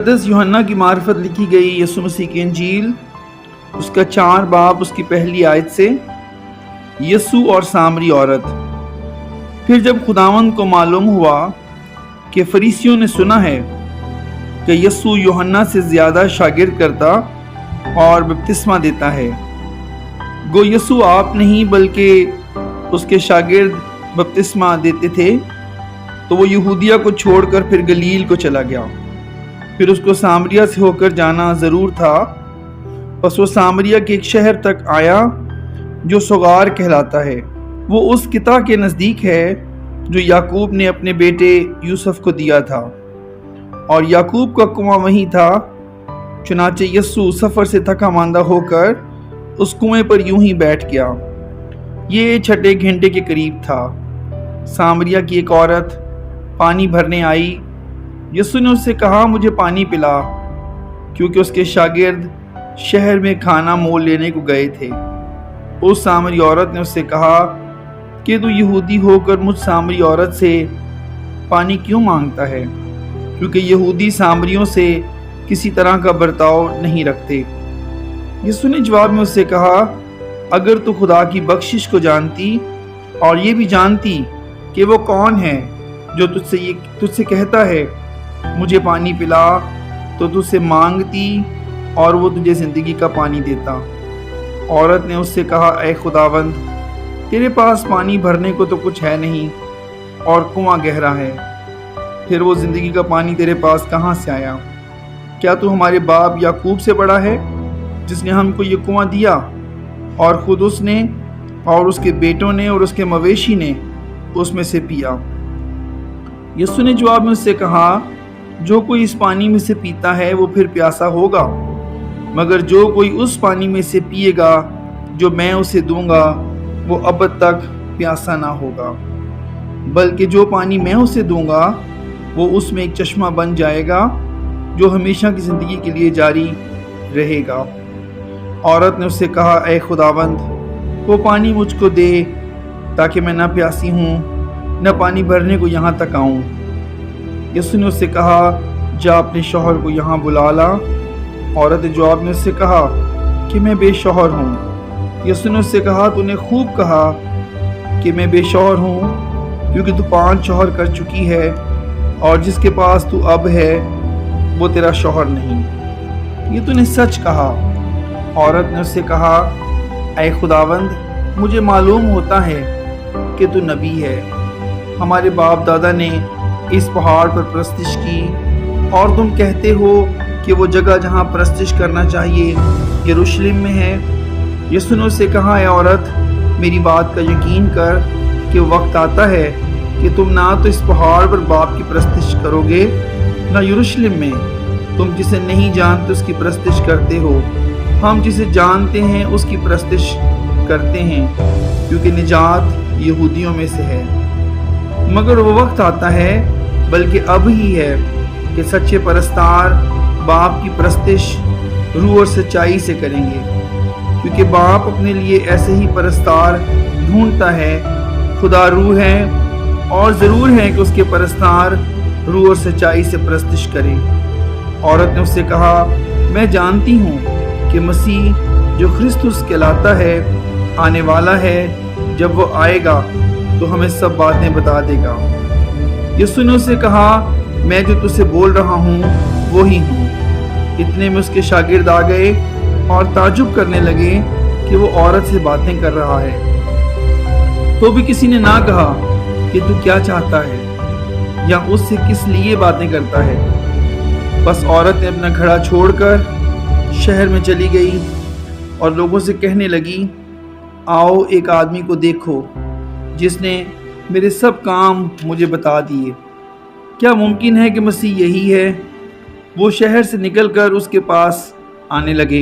मुक़द्दस यूहन्ना की मार्फत लिखी गई यीशु मसीह की इंजील, उसका 4 बाब, उसकी पहली आयत से। यीशु और सामरी औरत। फिर जब खुदावंद को मालूम हुआ कि फरीसियों ने सुना है कि यीशु यूहन्ना से ज़्यादा शागिर्द करता और बपतिस्मा देता है, गो यीशु आप नहीं बल्कि उसके शागिर्द बपतिस्मा देते थे, तो वो यहूदिया को छोड़कर फिर गलील को चला गया। फिर उसको सामरिया से होकर जाना ज़रूर था। बस वो सामरिया के एक शहर तक आया जो सोगार कहलाता है। वो उस किता के नज़दीक है जो याकूब ने अपने बेटे यूसुफ को दिया था, और याकूब का कुआं वहीं था। चुनाचे यस्सु सफ़र से थका मांदा होकर उस कुएं पर यूं ही बैठ गया। ये 6 घंटे के करीब था। सामरिया की एक औरत पानी भरने आई। यीशु ने उससे कहा, मुझे पानी पिला, क्योंकि उसके शागिर्द शहर में खाना मोल लेने को गए थे। उस सामरी औरत ने उससे कहा कि तू यहूदी होकर मुझ सामरी औरत से पानी क्यों मांगता है, क्योंकि यहूदी सामरियों से किसी तरह का बर्ताव नहीं रखते। यीशु ने जवाब में उससे कहा, अगर तू खुदा की बख्शिश को जानती और ये भी जानती कि वो कौन है जो तुझसे कहता है मुझे पानी पिला, तो तुझसे मांगती और वो तुझे ज़िंदगी का पानी देता। औरत ने उससे कहा, ऐ खुदावंद, तेरे पास पानी भरने को तो कुछ है नहीं और कुआं गहरा है, फिर वो ज़िंदगी का पानी तेरे पास कहाँ से आया? क्या तू हमारे बाप याकूब से बड़ा है, जिसने हमको ये कुआं दिया, और खुद उसने और उसके बेटों ने और उसके मवेशी ने उसमें से पिया? यीशु ने जवाब में उससे कहा, जो कोई इस पानी में से पीता है वो फिर प्यासा होगा, मगर जो कोई उस पानी में से पिएगा जो मैं उसे दूंगा, वो अब तक प्यासा ना होगा, बल्कि जो पानी मैं उसे दूंगा वो उसमें एक चश्मा बन जाएगा जो हमेशा की ज़िंदगी के लिए जारी रहेगा। औरत ने उससे कहा, ऐ खुदावंद, वो पानी मुझको दे, ताकि मैं ना प्यासी हूँ न पानी भरने को यहाँ तक आऊँ। यीशु ने उससे कहा, जा अपने शौहर को यहाँ बुला ला। औरत ने जवाब में उससे कहा कि मैं बेशौहर हूँ। यीशु ने उससे कहा, तूने खूब कहा कि मैं बेशौहर हूँ, क्योंकि तू 5 शौहर कर चुकी है, और जिसके पास तू अब है वो तेरा शौहर नहीं। ये तूने सच कहा। औरत ने उससे कहा, ऐ खुदावंद, मुझे मालूम होता है कि तू नबी है। हमारे बाप दादा ने इस पहाड़ पर प्रस्तिश की, और तुम कहते हो कि वो जगह जहाँ प्रस्तिश करना चाहिए यरूशलेम में है। यीशु ने उससे कहा, ऐ औरत, मेरी बात का यकीन कर कि वक्त आता है कि तुम ना तो इस पहाड़ पर बाप की प्रस्तिश करोगे, ना यरूशलेम में। तुम जिसे नहीं जानते उसकी प्रस्तिश करते हो, हम जिसे जानते हैं उसकी प्रस्तिश करते हैं, क्योंकि निजात यहूदियों में से है। मगर वो वक्त आता है, बल्कि अब ही है, कि सच्चे परस्तार बाप की प्रस्तिश रूह और सच्चाई से करेंगे, क्योंकि बाप अपने लिए ऐसे ही परस्तार ढूंढता है। खुदा रूह है, और ज़रूर है कि उसके परस्तार रूह और सच्चाई से प्रस्तिश करें। औरत ने उससे कहा, मैं जानती हूँ कि मसीह जो ख्रिस्तुस कहलाता है आने वाला है। जब वो आएगा तो हमें सब बातें बता देगा। यीशु ने उससे कहा, मैं जो तुझसे बोल रहा हूँ वो ही हूँ। इतने में उसके शागिर्द आ गए और ताजुब करने लगे कि वो औरत से बातें कर रहा है। तो भी किसी ने ना कहा कि तू क्या चाहता है या उससे किस लिए बातें करता है। बस औरत ने अपना घड़ा छोड़कर शहर में चली गई और लोगों से कहने लगी, आओ एक आदमी को देखो जिसने मेरे सब काम मुझे बता दिए। क्या मुमकिन है कि मसीह यही है? वो शहर से निकलकर उसके पास आने लगे।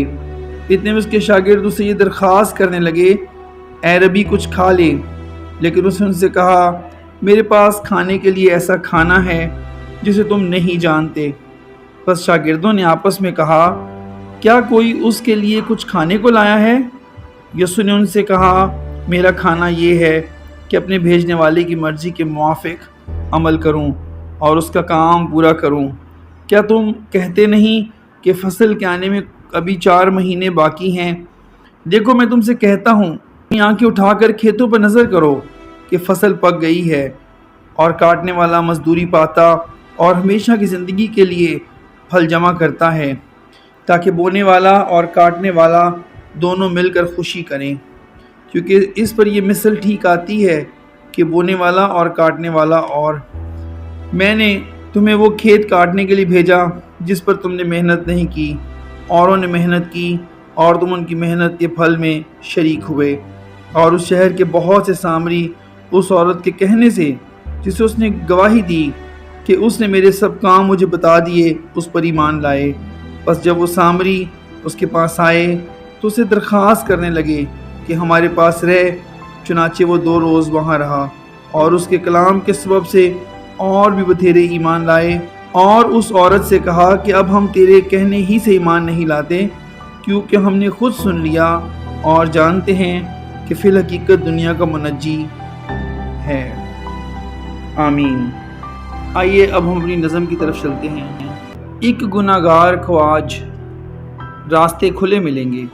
इतने में उसके शागिर्द उससे ये दरख्वास्त करने लगे, ऐ रबी, कुछ खा ले। लेकिन उसने उनसे कहा, मेरे पास खाने के लिए ऐसा खाना है जिसे तुम नहीं जानते। बस शागिर्दों ने आपस में कहा, क्या कोई उसके लिए कुछ खाने को लाया है? यीशु ने उनसे कहा, मेरा खाना ये है कि अपने भेजने वाले की मर्जी के मुआफिक अमल करूं और उसका काम पूरा करूं। کیا تم کہتے نہیں کہ فصل کے آنے میں ابھی 4 مہینے باقی ہیں؟ دیکھو میں تم سے کہتا ہوں، اپنی آنکھیں اٹھا کر کھیتوں پر نظر کرو کہ فصل پک گئی ہے، اور کاٹنے والا مزدوری پاتا اور ہمیشہ کی زندگی کے لیے پھل جمع کرتا ہے، تاکہ بونے والا اور کاٹنے والا دونوں مل کر خوشی کریں، کیونکہ اس پر یہ مثل ٹھیک آتی ہے کہ بونے والا اور کاٹنے والا اور میں نے تمہیں وہ کھیت کاٹنے کے لیے بھیجا جس پر تم نے محنت نہیں کی، اوروں نے محنت کی اور تم ان کی محنت کے پھل میں شریک ہوئے۔ اور اس شہر کے بہت سے سامری اس عورت کے کہنے سے جسے اس نے گواہی دی کہ اس نے میرے سب کام مجھے بتا دیے، اس پر ایمان لائے۔ بس جب وہ سامری اس کے پاس آئے تو اسے درخواست کرنے لگے کہ ہمارے پاس رہ، چنانچہ وہ 2 روز وہاں رہا، اور اس کے کلام کے سبب سے اور بھی بتھیرے ایمان لائے، اور اس عورت سے کہا کہ اب ہم تیرے کہنے ہی سے ایمان نہیں لاتے، کیونکہ ہم نے خود سن لیا اور جانتے ہیں کہ فی الحقیقت دنیا کا منجی ہے۔ آمین۔ آئیے اب ہم اپنی نظم کی طرف چلتے ہیں۔ ایک گناہ گار کو آج راستے کھلے ملیں گے،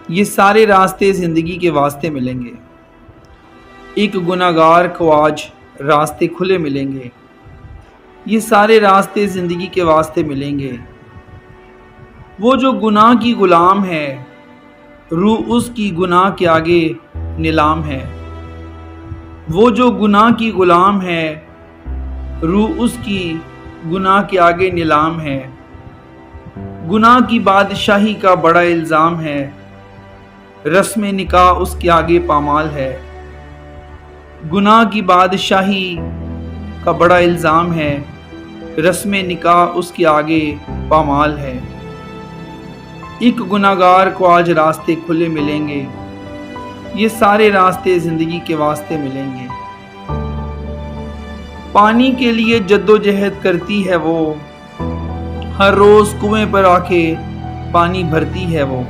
یہ سارے راستے زندگی کے واسطے ملیں گے۔ ایک گناہ گار کو آج راستے کھلے ملیں گے، یہ سارے راستے زندگی کے واسطے ملیں گے۔ وہ جو گناہ کی غلام ہے، روح اس کی گناہ کے آگے نیلام ہے۔ وہ جو گناہ کی غلام ہے، روح اس کی گناہ کے آگے نیلام ہے۔ گناہ کی بادشاہی کا بڑا الزام ہے، رسم نکاح اس کے آگے پامال ہے۔ گناہ کی بادشاہی کا بڑا الزام ہے، رسم نکاح اس کے آگے پامال ہے۔ ایک گناہ گار کو آج راستے کھلے ملیں گے، یہ سارے راستے زندگی کے واسطے ملیں گے۔ پانی کے لیے جد و جہد کرتی ہے وہ، ہر روز کنویں پر آ کے پانی بھرتی ہے وہ۔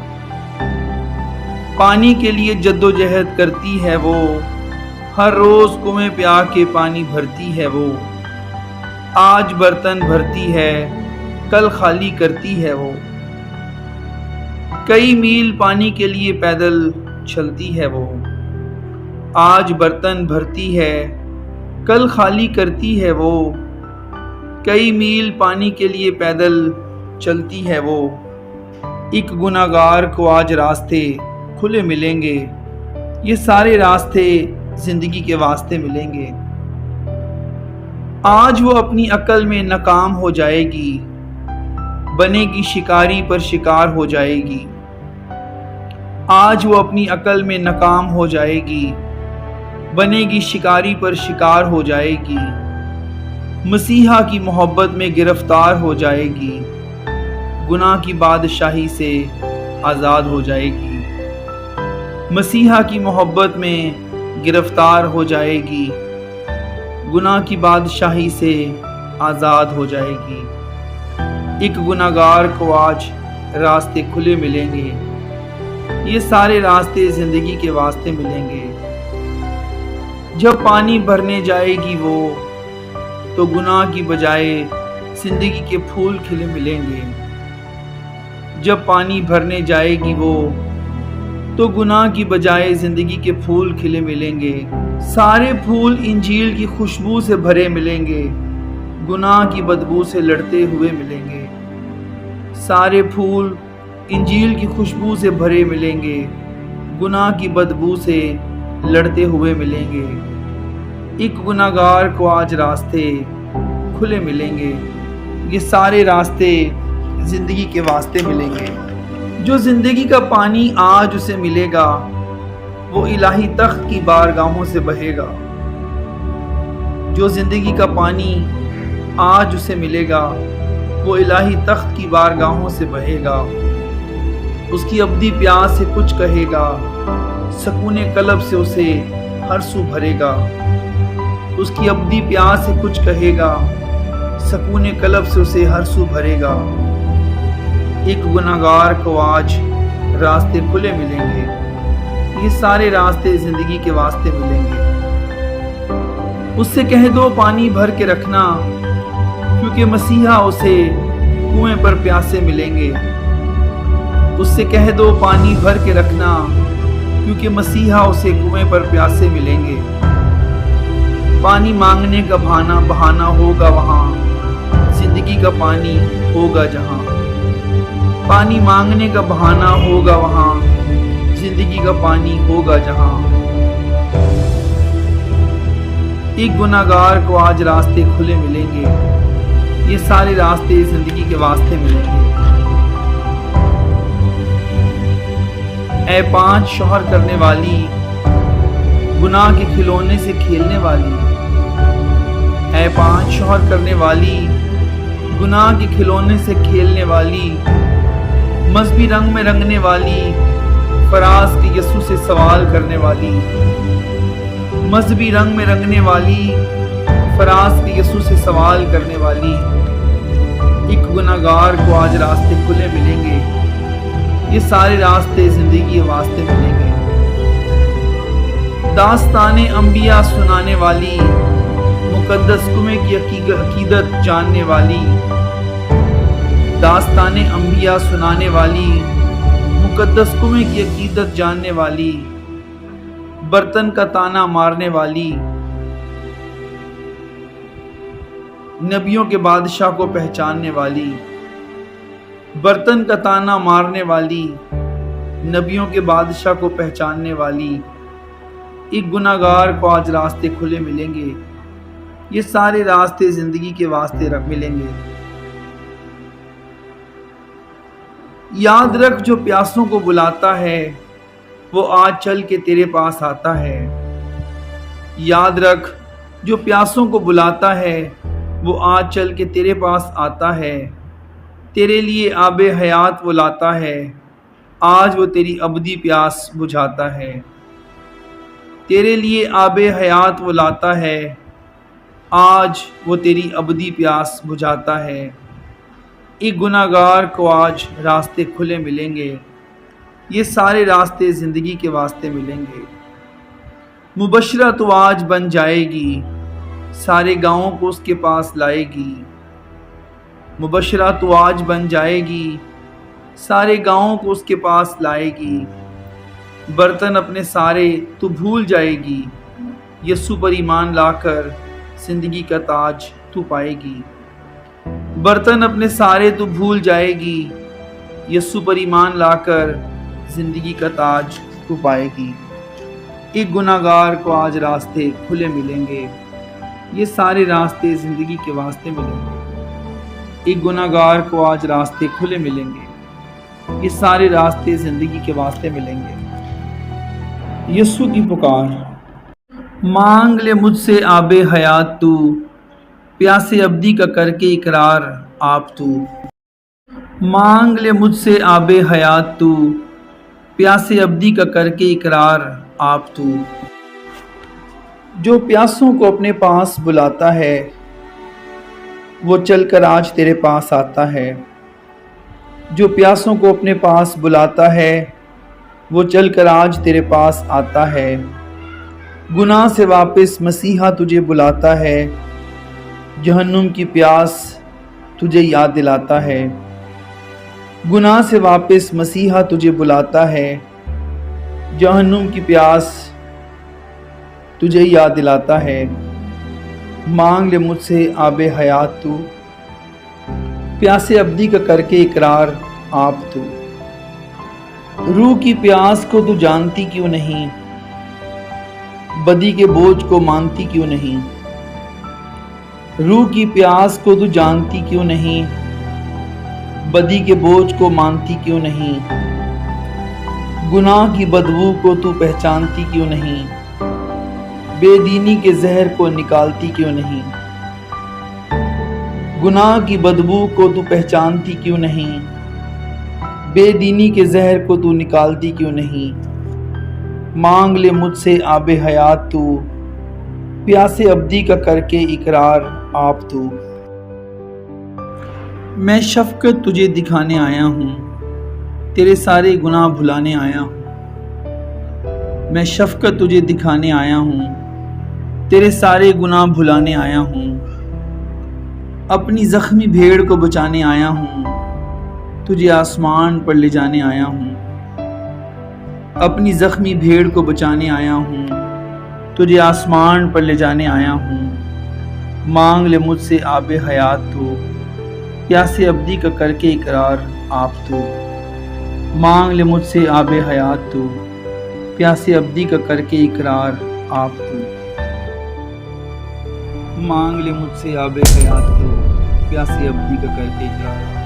پانی کے لیے جد و جہد کرتی ہے وہ، ہر روز کنویں پہ آ کے پانی بھرتی ہے وہ۔ آج برتن بھرتی ہے، کل خالی کرتی ہے وہ۔ کئی میل پانی کے لیے پیدل چلتی ہے وہ۔ آج برتن بھرتی ہے، کل خالی کرتی ہے وہ۔ کئی میل پانی کے لیے پیدل چلتی ہے وہ۔ ایک گناہ گار کو آج راستے کھلے ملیں گے، یہ سارے راستے زندگی کے واسطے ملیں گے۔ آج وہ اپنی عقل میں ناکام ہو جائے گی، بنے گی شکاری پر شکار ہو جائے گی۔ آج وہ اپنی عقل میں ناکام ہو جائے گی، بنے گی شکاری پر شکار ہو جائے گی۔ مسیحا کی محبت میں گرفتار ہو جائے گی، گناہ کی بادشاہی سے آزاد ہو جائے گی۔ مسیحا کی محبت میں گرفتار ہو جائے گی، گناہ کی بادشاہی سے آزاد ہو جائے گی۔ ایک گناہ گار کو آج راستے کھلے ملیں گے، یہ سارے راستے زندگی کے واسطے ملیں گے۔ جب پانی بھرنے جائے گی وہ، تو گناہ کی بجائے زندگی کے پھول کھلے ملیں گے۔ جب پانی بھرنے جائے گی وہ، تو گناہ کی بجائے زندگی کے پھول کھلے ملیں گے۔ سارے پھول انجیل کی خوشبو سے بھرے ملیں گے، گناہ کی بدبو سے لڑتے ہوئے ملیں گے۔ سارے پھول انجیل کی خوشبو سے بھرے ملیں گے، گناہ کی بدبو سے لڑتے ہوئے ملیں گے۔ ایک گناہ گار کو آج راستے کھلے ملیں گے، یہ سارے راستے زندگی کے واسطے ملیں گے۔ جو زندگی کا پانی آج اسے ملے گا، وہ الہی تخت کی بارگاہوں سے بہے گا۔ جو زندگی کا پانی آج اسے ملے گا، وہ الہی تخت کی بارگاہوں سے بہے گا۔ اس کی ابدی پیاس سے کچھ کہے گا، سکون قلب سے اسے ہر سو بھرے گا۔ اس کی ابدی پیاس سے کچھ کہے گا، سکون قلب سے اسے ہر سو بھرے گا۔ ایک گناہ گار کو آج راستے کھلے ملیں گے، یہ سارے راستے زندگی کے واسطے ملیں گے۔ اس سے کہہ دو پانی بھر کے رکھنا، क्योंकि मसीहा उसे कुएं पर प्यासे मिलेंगे। उससे कह दो पानी भर के रखना, क्योंकि मसीहा उसे कुएं पर प्यासे मिलेंगे। पानी मांगने का बहाना होगा वहाँ, जिंदगी का पानी होगा जहाँ। पानी मांगने का बहाना होगा वहाँ, जिंदगी का पानी होगा जहाँ। एक गुनाहगार को आज रास्ते खुले मिलेंगे, ये सारे रास्ते जिंदगी के वास्ते मिलेंगे। ऐ 5 शौहर करने वाली, गुनाह के खिलौने से खेलने वाली। ऐ 5 शौहर करने वाली, गुनाह के खिलौने से खेलने वाली। मजहबी रंग में रंगने वाली, फराज के यसू से सवाल करने वाली। मजहबी रंग में रंगने वाली, फराज के यसू से सवाल करने वाली। एक गुनाहगार को आज रास्ते खुले मिलेंगे, ये सारे रास्ते जिंदगी के वास्ते मिलेंगे। दास्ताने अंबिया सुनाने वाली, मुकद्दस कुएं की अकीदत जानने वाली। दास्ताने अंबिया सुनाने वाली, मुकद्दस कुएं की अकीदत जानने वाली। बर्तन का ताना मारने वाली, नबियों के बादशाह को पहचानने वाली। बर्तन का ताना मारने वाली, नबियों के बादशाह को पहचानने वाली। एक गुनाहगार को आज रास्ते खुले मिलेंगे, ये सारे रास्ते जिंदगी के वास्ते मिलेंगे। याद रख, जो प्यासों को बुलाता है वो आज चल के तेरे पास आता है। याद रख, जो प्यासों को बुलाता है वो आज चल के तेरे पास आता है। तेरे लिए आबे हयात वो लाता है, आज वो तेरी अबदी प्यास बुझाता है। तेरे लिए आबे हयात वो लाता है, आज वो तेरी अबदी प्यास बुझाता है। एक गुनाहगार को आज रास्ते खुले मिलेंगे, ये सारे रास्ते ज़िंदगी के वास्ते मिलेंगे। मुबशरा तो आज बन जाएगी, सारे गाँवों को उसके पास लाएगी। मुबशरा तो आज बन जाएगी, सारे गाँवों को उसके पास लाएगी। बर्तन अपने सारे तो भूल जाएगी, यसू पर ईमान लाकर जिंदगी का ताज तू पाएगी। बर्तन अपने सारे तो भूल जाएगी, यसू पर ईमान लाकर जिंदगी का ताज तू पाएगी। एक गुनाहगार को आज रास्ते खुले मिलेंगे, ये सारे रास्ते जिंदगी के वास्ते मिलेंगे। एक गुनाहगार को आज रास्ते खुले मिलेंगे, ये सारे रास्ते जिंदगी के वास्ते मिलेंगे। यीशु की पुकार। मांग ले मुझसे आबे हयात तू, प्यासे अब्दी का करके इकरार आप तू। मांग ले मुझसे आबे हयात तू, प्यासे अब्दी का करके इकरार आप तू। जो प्यासों को अपने पास बुलाता है वो चलकर आज तेरे पास आता है। जो प्यासों को अपने पास बुलाता है वो चलकर आज तेरे पास आता है। गुनाह से वापस मसीहा तुझे बुलाता है, जहन्नुम की प्यास तुझे याद दिलाता है। गुनाह से वापस मसीहा तुझे बुलाता है, जहन्नुम की प्यास तुझे याद दिलाता है। मांग ले मुझसे आबे हयात तू, प्यासे अब्दी का करके इकरार आप तू। रूह की प्यास को तू जानती क्यों नहीं, बदी के बोझ को मानती क्यों नहीं। रूह की प्यास को तू जानती क्यों नहीं, बदी के बोझ को मानती क्यों नहीं। गुनाह की बदबू को तू पहचानती क्यों नहीं, बेदीनी के जहर को निकालती क्यों नहीं। गुनाह की बदबू को तू पहचानती क्यों नहीं, बेदीनी के जहर को तू निकालती क्यों नहीं। मांग ले मुझसे आबे हयात तू, प्यासे अब्दी का करके इकरार आप तू। मैं शफकत तुझे दिखाने आया हूँ, तेरे सारे गुनाह भुलाने आया हूँ। मैं शफकत तुझे दिखाने आया हूँ, तेरे सारे गुनाह भुलाने आया हूँ। اپنی زخمی بھیڑ کو بچانے آیا ہوں، تجھے آسمان پر لے جانے آیا ہوں۔ اپنی زخمی بھیڑ کو بچانے آیا ہوں، تجھے آسمان پر لے جانے آیا ہوں۔ مانگ لے مجھ سے آب حیات تو، پیاس ابدی کا کر کے اقرار آپ تو۔ مانگ لے مجھ سے آب حیات تو، پیاس ابدی کا کر کے اقرار آپ تو۔ مانگ لے مجھ سے آب حیات تو، پیاس ابدی کا کر کے اقرار آپ تو۔